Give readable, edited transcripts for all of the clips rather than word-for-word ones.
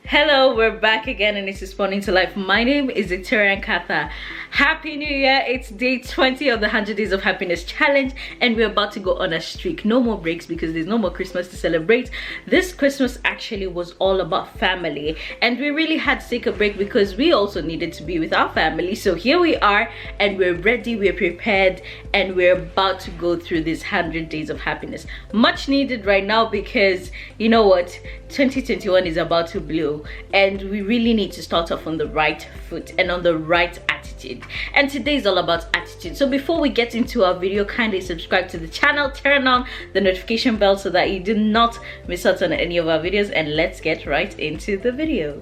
Hello, we're back again and it's Responding to Life. My name is NKATHA. Happy New Year. It's day 20 of the 100 Days of Happiness Challenge and we're about to go on a streak. No more breaks because there's no more Christmas to celebrate. This Christmas actually was all about family and we really had to take a break because we also needed to be with our family. So here we are and we're ready, we're prepared, and we're about to go through this 100 Days of Happiness. Much needed right now because you know what? 2021 is about to blow and we really need to start off on the right foot and on the right attitude, and today is all about attitude. So before we get into our video, kindly subscribe to the channel, turn on the notification bell so that you do not miss out on any of our videos, and let's get right into the video.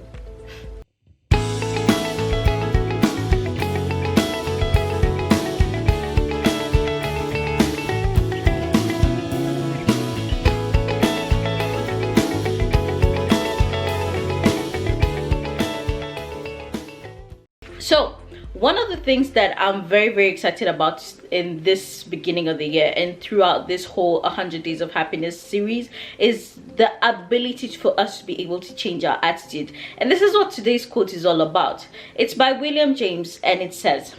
So one of the things that I'm very excited about in this beginning of the year and throughout this whole 100 Days of Happiness series is the ability for us to be able to change our attitude. And this is what today's quote is all about. It's by William James and it says,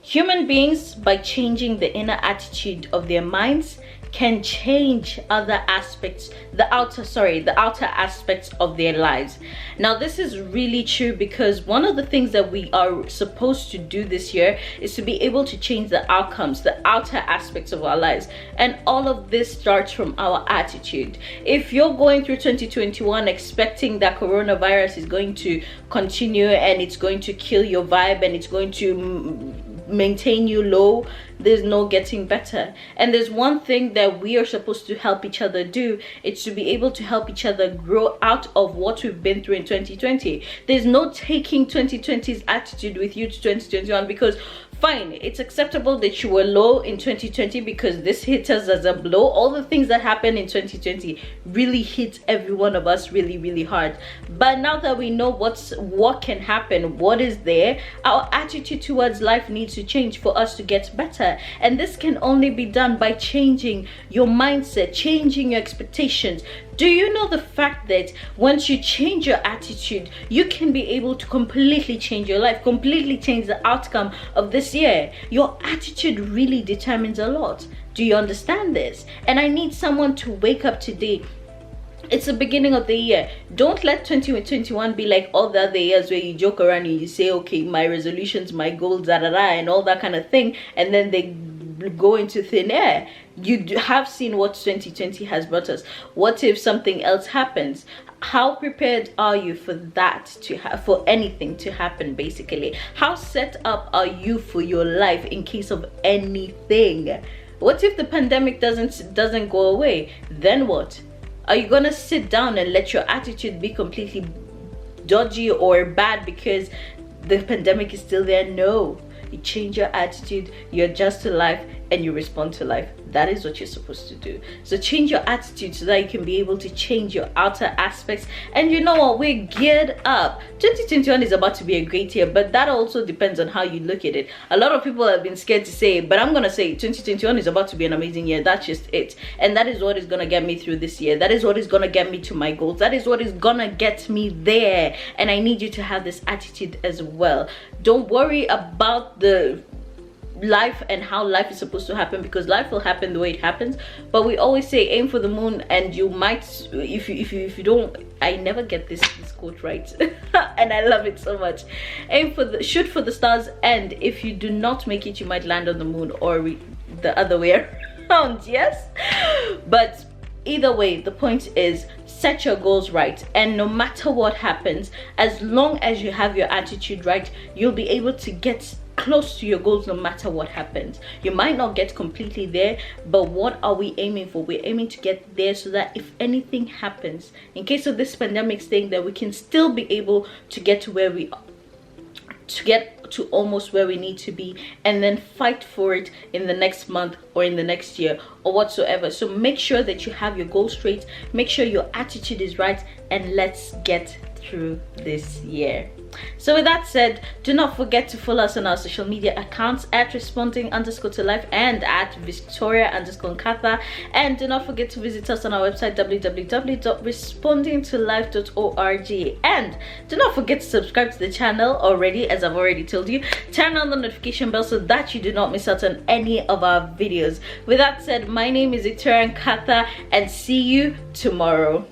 "Human beings, by changing the inner attitude of their minds, can change other aspects, the outer aspects of their lives." Now this is really true because one of the things that we are supposed to do this year is to be able to change the outcomes, the outer aspects of our lives, and all of this starts from our attitude. If you're going through 2021 expecting that coronavirus is going to continue and it's going to kill your vibe and it's going to maintain you low, there's no getting better. And there's one thing that we are supposed to help each other do. It's to be able to help each other grow out of what we've been through in 2020. There's no taking 2020's attitude with you to 2021 because fine, it's acceptable that you were low in 2020 because this hit us as a blow. All the things that happened in 2020 really hit every one of us really hard. But now that we know what can happen, what is there, our attitude towards life needs to change for us to get better. And this can only be done by changing your mindset, changing your expectations. Do you know the fact that once you change your attitude, you can be able to completely change your life, completely change the outcome of this year? Your attitude really determines a lot. Do you understand this? And I need someone to wake up today. It's the beginning of the year. Don't let 2021 be like all the other years where you joke around and you say, okay, my resolutions, my goals, and all that kind of thing, and then they go into thin air. You have seen what 2020 has brought us. What if something else happens? How prepared are you for that for anything to happen? Basically, how set up are you for your life in case of anything? What if the pandemic doesn't go away? Then what? Are you gonna sit down and let your attitude be completely dodgy or bad because the pandemic is still there? No. You change your attitude, you adjust to life, and you respond to life. That is what you're supposed to do. So change your attitude so that you can be able to change your outer aspects. And you know what? We're geared up. 2021 is about to be a great year, but that also depends on how you look at it. A lot of people have been scared to say it, but I'm gonna say 2021 is about to be an amazing year. That's just it. And that is what is gonna get me through this year. That is what is gonna get me to my goals. That is what is gonna get me there. And I need you to have this attitude as well. Don't worry about the life and how life is supposed to happen, because life will happen the way it happens. But we always say aim for the moon, and you might, if you don't, I never get this quote right and I love it so much. Shoot for the stars, and if you do not make it, you might land on the moon, or the other way around. Yes, but either way, the point is set your goals right, and no matter what happens, as long as you have your attitude right, you'll be able to get close to your goals no matter what happens. You might not get completely there, but what are we aiming for? We're aiming to get there so that if anything happens, in case of this pandemic staying there, we can still be able to get to where we are, to get to almost where we need to be, and then fight for it in the next month or in the next year or whatsoever. So make sure that you have your goals straight, make sure your attitude is right, and let's get through this year. So with that said, do not forget to follow us on our social media accounts at responding_to_life and at Victoria_NKATHA, and do not forget to visit us on our website www.respondingtolife.org, and do not forget to subscribe to the channel already, as I've already told you. Turn on the notification bell so that you do not miss out on any of our videos. With that said, my name is Victoria NKATHA, and see you tomorrow.